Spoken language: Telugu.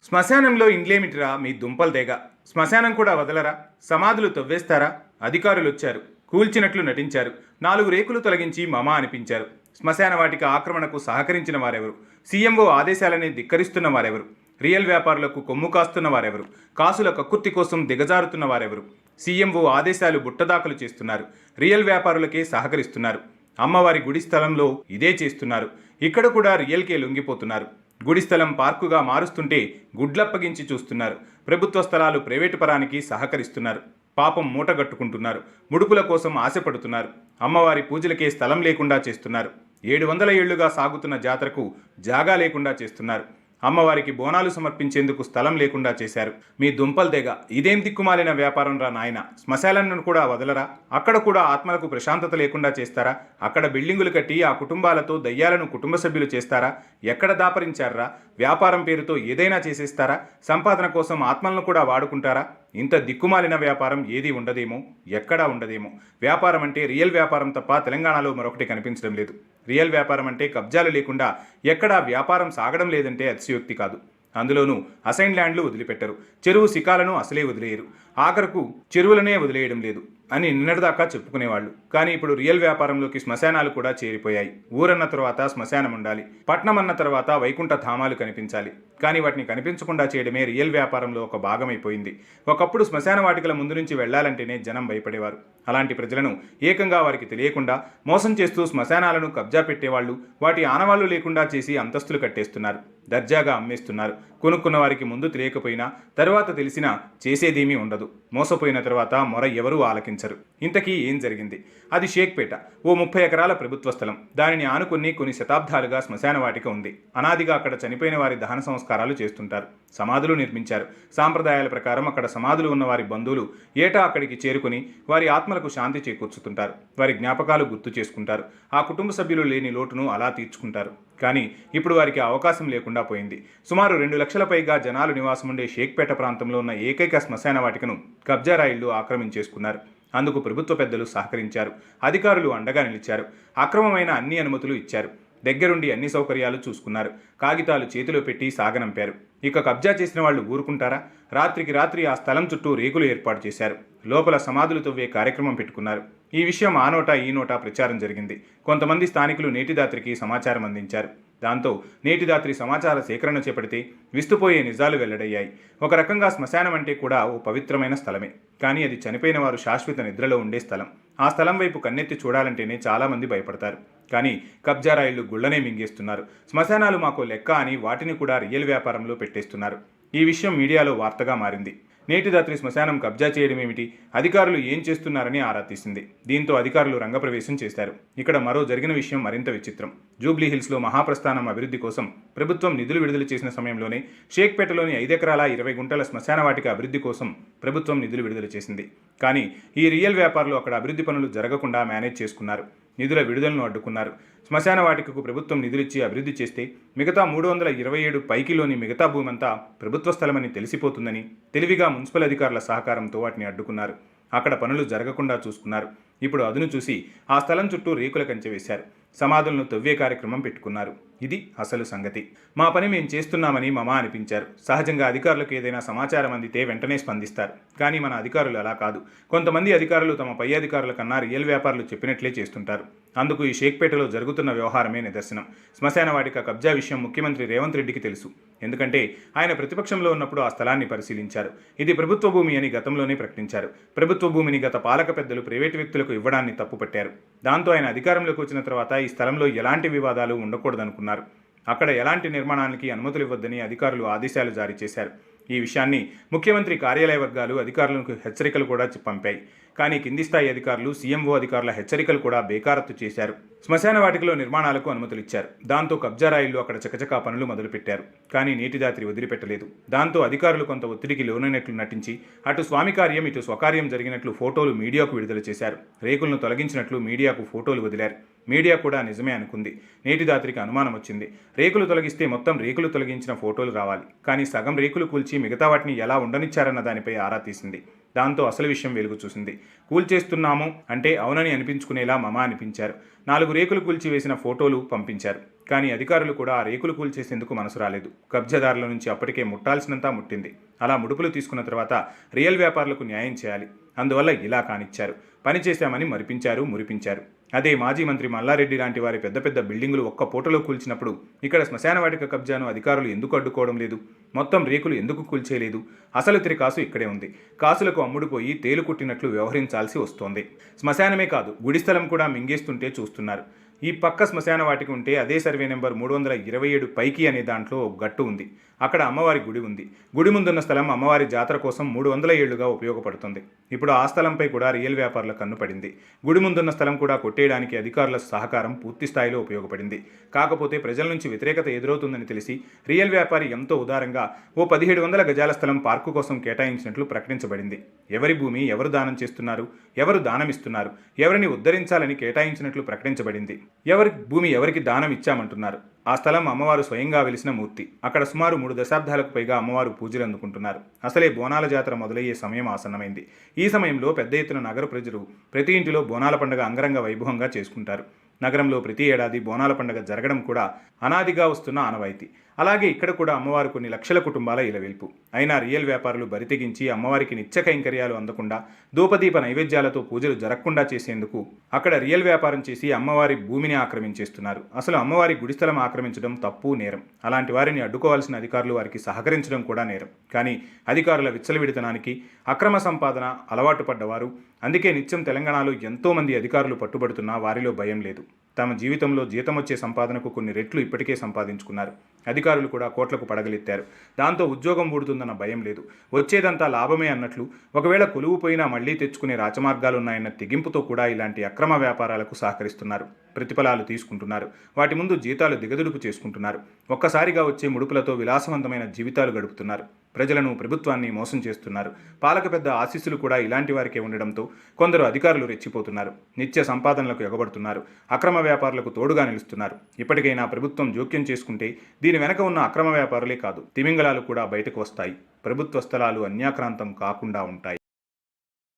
శ్మశానంలో ఇండ్లేమిటిరా మీ దుంపలు తెగ. శ్మశానం కూడా వదలరా? సమాధులు తవ్వేస్తారా? అధికారులు వచ్చారు, కూల్చినట్లు నటించారు, 4 రేకులు తొలగించి మమ అనిపించారు. శ్మశాన వాటిక ఆక్రమణకు సహకరించిన వారెవరు? సీఎంఓ ఆదేశాలని ధిక్కరిస్తున్న వారెవరు? రియల్ వ్యాపారులకు కొమ్ము కాస్తున్న వారెవరు? కాసుల కక్కుర్తి కోసం దిగజారుతున్న వారెవరు? సీఎంఓ ఆదేశాలు బుట్టదాఖలు చేస్తున్నారు, రియల్ వ్యాపారులకే సహకరిస్తున్నారు. అమ్మవారి గుడి స్థలంలో ఇదే చేస్తున్నారు. ఇక్కడ కూడా రియల్కే లొంగిపోతున్నారు. గుడి స్థలం పార్కుగా మారుస్తుంటే గుడ్లప్పగించి చూస్తున్నారు. ప్రభుత్వ స్థలాలు ప్రైవేటు పరానికి సహకరిస్తున్నారు. పాపం మూటగట్టుకుంటున్నారు. ముడుపుల కోసం ఆశపడుతున్నారు. అమ్మవారి పూజలకే స్థలం లేకుండా చేస్తున్నారు. 700 ఏళ్లుగా సాగుతున్న జాతరకు జాగా లేకుండా చేస్తున్నారు. అమ్మవారికి బోనాలు సమర్పించేందుకు స్థలం లేకుండా చేశారు. మీ దుంపల్ తెగ. ఇదేం దిక్కుమాలిన వ్యాపారం రా నాయన. శ్మశాలను కూడా వదలరా? అక్కడ కూడా ఆత్మలకు ప్రశాంతత లేకుండా చేస్తారా? అక్కడ బిల్డింగులు కట్టి ఆ కుటుంబాలతో దయ్యాలను కుటుంబ సభ్యులు చేస్తారా? ఎక్కడ దాపరించారా? వ్యాపారం పేరుతో ఏదైనా చేసేస్తారా? సంపాదన కోసం ఆత్మలను కూడా వాడుకుంటారా? ఇంత దిక్కుమాలిన వ్యాపారం ఏది ఉండదేమో, ఎక్కడా ఉండదేమో. వ్యాపారం అంటే రియల్ వ్యాపారం తప్ప తెలంగాణలో మరొకటి కనిపించడం లేదు. రియల్ వ్యాపారం అంటే కబ్జాలు లేకుండా ఎక్కడా వ్యాపారం సాగడం లేదంటే అతిశయోక్తి కాదు. అందులోనూ అసైన్ ల్యాండ్లు వదిలిపెట్టరు. చెరువు శిఖాలను అసలే వదిలేయరు. ఆఖరకు చెరువులనే వదిలేయడం లేదు అని నిన్నటిదాకా చెప్పుకునేవాళ్ళు. కానీ ఇప్పుడు రియల్ వ్యాపారంలోకి శ్మశానాలు కూడా చేరిపోయాయి. ఊరన్న తర్వాత శ్మశానం ఉండాలి, పట్నం అన్న తర్వాత వైకుంఠ ధామాలు కనిపించాలి. కానీ వాటిని కనిపించకుండా చేయడమే రియల్ వ్యాపారంలో ఒక భాగమైపోయింది. ఒకప్పుడు శ్మశాన వాటికల ముందు నుంచి వెళ్లాలంటేనే జనం భయపడేవారు. అలాంటి ప్రజలను ఏకంగా వారికి తెలియకుండా మోసం చేస్తూ శ్మశానాలను కబ్జా పెట్టేవాళ్లు వాటి ఆనవాళ్లు లేకుండా చేసి అంతస్తులు కట్టేస్తున్నారు. దర్జాగా అమ్మేస్తున్నారు. కొనుక్కున్న వారికి ముందు తెలియకపోయినా తర్వాత తెలిసినా చేసేదేమీ ఉండదు. మోసపోయిన తర్వాత మొర ఎవరూ ఆలకించరు. ఇంతకీ ఏం జరిగింది? అది షేక్పేట. ఓ 30 ఎకరాల ప్రభుత్వ స్థలం. దానిని ఆనుకుని కొన్ని శతాబ్దాలుగా శ్మశాన వాటిక ఉంది. అనాదిగా అక్కడ చనిపోయిన వారి దహన సంస్కారాలు చేస్తుంటారు. సమాధులు నిర్మించారు. సాంప్రదాయాల ప్రకారం అక్కడ సమాధులు ఉన్న వారి బంధువులు ఏటా అక్కడికి చేరుకుని వారి ఆత్మలకు శాంతి చేకూర్చుతుంటారు. వారి జ్ఞాపకాలు గుర్తు చేసుకుంటారు. ఆ కుటుంబ సభ్యులు లేని లోటును అలా తీర్చుకుంటారు. కానీ ఇప్పుడు వారికి అవకాశం లేకుండా పోయింది. సుమారు 2 లక్షల పైగా జనాలు నివాసముండే షేక్పేట ప్రాంతంలో ఉన్న ఏకైక శ్మశాన వాటికను కబ్జా రాయిళ్లు ఆక్రమించేసుకున్నారు. అందుకు ప్రభుత్వ పెద్దలు సహకరించారు. అధికారులు అండగా నిలిచారు. అక్రమమైన అన్ని అనుమతులు ఇచ్చారు. దగ్గరుండి అన్ని సౌకర్యాలు చూసుకున్నారు. కాగితాలు చేతిలో పెట్టి సాగనంపారు. ఇక కబ్జా చేసిన వాళ్ళు ఊరుకుంటారా? రాత్రికి రాత్రి ఆ స్థలం చుట్టూ రేకులు ఏర్పాటు చేశారు. లోపల సమాధులు తవ్వే కార్యక్రమం పెట్టుకున్నారు. ఈ విషయం ఆ నోటా ఈ నోటా ప్రచారం జరిగింది. కొంతమంది స్థానికులు నేటిదాత్రికి సమాచారం అందించారు. దాంతో నేటిదాత్రి సమాచార సేకరణ చేపడితే విస్తుపోయే నిజాలు వెల్లడయ్యాయి. ఒక రకంగా శ్మశానం అంటే కూడా ఓ పవిత్రమైన స్థలమే. కానీ అది చనిపోయిన వారు శాశ్వత నిద్రలో ఉండే స్థలం. ఆ స్థలం వైపు కన్నెత్తి చూడాలంటేనే చాలామంది భయపడతారు. కానీ కబ్జా రాయిళ్లు గుళ్లనే మింగేస్తున్నారు. శ్మశానాలు మాకు లెక్క అని వాటిని కూడా రియల్ వ్యాపారంలో పెట్టేస్తున్నారు. ఈ విషయం మీడియాలో వార్తగా మారింది. నేటిదాత్రి శ్మశానం కబ్జా చేయడమేమిటి, అధికారులు ఏం చేస్తున్నారని ఆరా తీసింది. దీంతో అధికారులు రంగప్రవేశం చేశారు. ఇక్కడ మరో జరిగిన విషయం మరింత విచిత్రం. జూబ్లీహిల్స్లో మహాప్రస్థానం అభివృద్ధి కోసం ప్రభుత్వం నిధులు విడుదల చేసిన సమయంలోనే షేక్పేటలోని 5 ఎకరాల 20 గుంటల శ్మశాన వాటిక అభివృద్ధి కోసం ప్రభుత్వం నిధులు విడుదల చేసింది. కానీ ఈ రియల్ వ్యాపారులు అక్కడ అభివృద్ధి పనులు జరగకుండా మేనేజ్ చేసుకున్నారు. నిధుల విడుదలను అడ్డుకున్నారు. శ్మశాన వాటికకు ప్రభుత్వం నిధులిచ్చి అభివృద్ధి చేస్తే మిగతా 327 పైకిలోని మిగతా భూమంతా ప్రభుత్వ స్థలమని తెలిసిపోతుందని తెలివిగా మున్సిపల్ అధికారుల సహకారంతో వాటిని అడ్డుకున్నారు. అక్కడ పనులు జరగకుండా చూసుకున్నారు. ఇప్పుడు అదును చూసి ఆ స్థలం చుట్టూ రేకుల కంచె వేశారు. సమాధులను తవ్వే కార్యక్రమం పెట్టుకున్నారు. ఇది అసలు సంగతి. మా పని మేం చేస్తున్నామని మమ అనిపించారు. సహజంగా అధికారులకు ఏదైనా సమాచారం అందితే వెంటనే స్పందిస్తారు. కానీ మన అధికారులు అలా కాదు. కొంతమంది అధికారులు తమ పై అధికారుల కన్నా రియల్ వ్యాపారులు చెప్పినట్లే చేస్తుంటారు. అందుకు ఈ షేక్పేటలో జరుగుతున్న వ్యవహారమే నిదర్శనం. శ్మశాన వాటిక కబ్జా విషయం ముఖ్యమంత్రి రేవంత్ రెడ్డికి తెలుసు. ఎందుకంటే ఆయన ప్రతిపక్షంలో ఉన్నప్పుడు ఆ స్థలాన్ని పరిశీలించారు. ఇది ప్రభుత్వ భూమి అని గతంలోనే ప్రకటించారు. ప్రభుత్వ భూమిని గత పాలక పెద్దలు ప్రైవేటు వ్యక్తులకు ఇవ్వడాన్ని తప్పుపట్టారు. దాంతో ఆయన అధికారంలోకి వచ్చిన తర్వాత ఈ స్థలంలో ఎలాంటి వివాదాలు ఉండకూడదనుకున్నారు. అక్కడ ఎలాంటి నిర్మాణానికి అనుమతులు ఇవ్వద్దని అధికారులు ఆదేశాలు జారీ చేశారు. ఈ విషయాన్ని ముఖ్యమంత్రి కార్యాలయ వర్గాలు అధికారులకు హెచ్చరికలు కూడా పంపాయి. కానీ కింది స్థాయి అధికారులు, సీఎంఓ అధికారుల హెచ్చరికలు కూడా బేఖారత్తు చేశారు. శ్మశాన వాటికలో నిర్మాణాలకు అనుమతులు ఇచ్చారు. దాంతో కబ్జా రాయిళ్లు అక్కడ చకచకా పనులు మొదలుపెట్టారు. కానీ నేటిదాత్రి వదిలిపెట్టలేదు. దాంతో అధికారులు కొంత ఒత్తిడికి లోనైనట్లు నటించి అటు స్వామి కార్యం ఇటు స్వకార్యం జరిగినట్లు ఫోటోలు మీడియాకు విడుదల చేశారు. రేకులను తొలగించినట్లు మీడియాకు ఫోటోలు వదిలారు. మీడియా కూడా నిజమే అనుకుంది. నేటిదాత్రికి అనుమానం వచ్చింది. రేకులు తొలగిస్తే మొత్తం రేకులు తొలగించిన ఫోటోలు రావాలి. కానీ సగం రేకులు కూల్చి మిగతా వాటిని ఎలా ఉండనిచ్చారన్న దానిపై ఆరా తీసింది. దాంతో అసలు విషయం వెలుగు చూసింది. కూల్చేస్తున్నాము అంటే అవునని అనిపించుకునేలా మమ అనిపించారు. 4 రేకులు కూల్చివేసిన ఫోటోలు పంపించారు. కానీ అధికారులు కూడా ఆ రేకులు కూల్చేసేందుకు మనసు రాలేదు. కబ్జాదారుల నుంచి అప్పటికే ముట్టాల్సినంత ముట్టింది. అలా ముడుపులు తీసుకున్న తర్వాత రియల్ వ్యాపారులకు న్యాయం చేయాలి. అందువల్ల ఇలా కానిచ్చారు. పని చేశామని మరిపించారు, మురిపించారు. అదే మాజీ మంత్రి మల్లారెడ్డి లాంటి వారి పెద్ద పెద్ద బిల్డింగులు ఒక్క పూటలో కూల్చినప్పుడు ఇక్కడ శ్మశాన వాటిక కబ్జాను అధికారులు ఎందుకు అడ్డుకోవడం లేదు? మొత్తం రేకులు ఎందుకు కూల్చేయలేదు? అసలు తిరికాసు ఇక్కడే ఉంది. కాసులకు అమ్ముడుపోయి తేలు కుట్టినట్లు వ్యవహరించాల్సి వస్తోంది. శ్మశానమే కాదు, గుడి స్థలం కూడా మింగేస్తుంటే చూస్తున్నారు. ఈ పక్క శ్మశాన వాటికి ఉంటే అదే సర్వే నెంబర్ 327 పైకి అనే దాంట్లో ఒక గట్టు ఉంది. అక్కడ అమ్మవారి గుడి ఉంది. గుడి ముందున్న స్థలం అమ్మవారి జాతర కోసం 300 ఏళ్లుగా ఉపయోగపడుతుంది. ఇప్పుడు ఆ స్థలంపై కూడా రియల్ వ్యాపారుల కన్ను పడింది. గుడి ముందున్న స్థలం కూడా కొట్టేయడానికి అధికారుల సహకారం పూర్తి స్థాయిలో ఉపయోగపడింది. కాకపోతే ప్రజల నుంచి వ్యతిరేకత ఎదురవుతుందని తెలిసి రియల్ వ్యాపారి ఎంతో ఉదారంగా ఓ 1700 గజాల స్థలం పార్కు కోసం కేటాయించినట్లు ప్రకటించబడింది. ఎవరి భూమి ఎవరు దానం చేస్తున్నారు, ఎవరు దానమిస్తున్నారు, ఎవరిని ఉద్ధరించాలని కేటాయించినట్లు ప్రకటించబడింది. ఎవరి భూమి ఎవరికి దానం ఇచ్చామంటున్నారు. ఆ స్థలం అమ్మవారు స్వయంగా వెలిసిన మూర్తి. అక్కడ సుమారు 3 దశాబ్దాలకు పైగా అమ్మవారు పూజలు అందుకుంటున్నారు. అసలే బోనాల జాతర మొదలయ్యే సమయం ఆసన్నమైంది. ఈ సమయంలో పెద్ద ఎత్తున నగర ప్రజలు ప్రతి ఇంటిలో బోనాల పండుగ అంగరంగ వైభవంగా చేసుకుంటారు. నగరంలో ప్రతి ఏడాది బోనాల పండుగ జరగడం కూడా అనాదిగా వస్తున్న ఆనవాయితీ. అలాగే ఇక్కడ కూడా అమ్మవారు కొన్ని లక్షల కుటుంబాల ఇలవెల్పు. అయినా రియల్ వ్యాపారులు బరితెగించి అమ్మవారికి నిత్య కైంకర్యాలు అందకుండా ధూపదీప నైవేద్యాలతో పూజలు జరగకుండా చేసేందుకు అక్కడ రియల్ వ్యాపారం చేసి అమ్మవారి భూమిని ఆక్రమించేస్తున్నారు. అసలు అమ్మవారి గుడిస్థలం ఆక్రమించడం తప్పు, నేరం. అలాంటి వారిని అడ్డుకోవాల్సిన అధికారులు వారికి సహకరించడం కూడా నేరం. కానీ అధికారుల విచ్చలవిడితనానికి, అక్రమ సంపాదన అలవాటు పడ్డవారు. అందుకే నిత్యం తెలంగాణలో ఎంతోమంది అధికారులు పట్టుబడుతున్నా వారిలో భయం లేదు. తమ జీవితంలో జీతం వచ్చే సంపాదనకు కొన్ని రెట్లు ఇప్పటికే సంపాదించుకున్నారు. అధికారులు కూడా కోట్లకు పడగలెత్తారు. దాంతో ఉద్యోగం ఊడుతుందన్న భయం లేదు. వచ్చేదంతా లాభమే అన్నట్లు, ఒకవేళ కొలువు పోయినా మళ్లీ తెచ్చుకునే రాచమార్గాలున్నాయన్న తెగింపుతో కూడా ఇలాంటి అక్రమ వ్యాపారాలకు సహకరిస్తున్నారు. ప్రతిఫలాలు తీసుకుంటున్నారు. వాటి ముందు జీతాలు దిగదుడుపు చేసుకుంటున్నారు. ఒక్కసారిగా వచ్చే ముడుపులతో విలాసవంతమైన జీవితాలు గడుపుతున్నారు. ప్రజలను, ప్రభుత్వాన్ని మోసం చేస్తున్నారు. పాలక పెద్ద ఆశీస్సులు కూడా ఇలాంటి వారికే ఉండడంతో కొందరు అధికారులు రెచ్చిపోతున్నారు. నిత్య సంపాదనలకు ఎగబడుతున్నారు. అక్రమ వ్యాపారులకు తోడుగా నిలుస్తున్నారు. ఇప్పటికైనా ప్రభుత్వం జోక్యం చేసుకుంటే దీని వెనక ఉన్న అక్రమ వ్యాపారులే కాదు, తిమింగళాలు కూడా బయటకు వస్తాయి. ప్రభుత్వ స్థలాలు అన్యాక్రాంతం కాకుండా ఉంటాయి.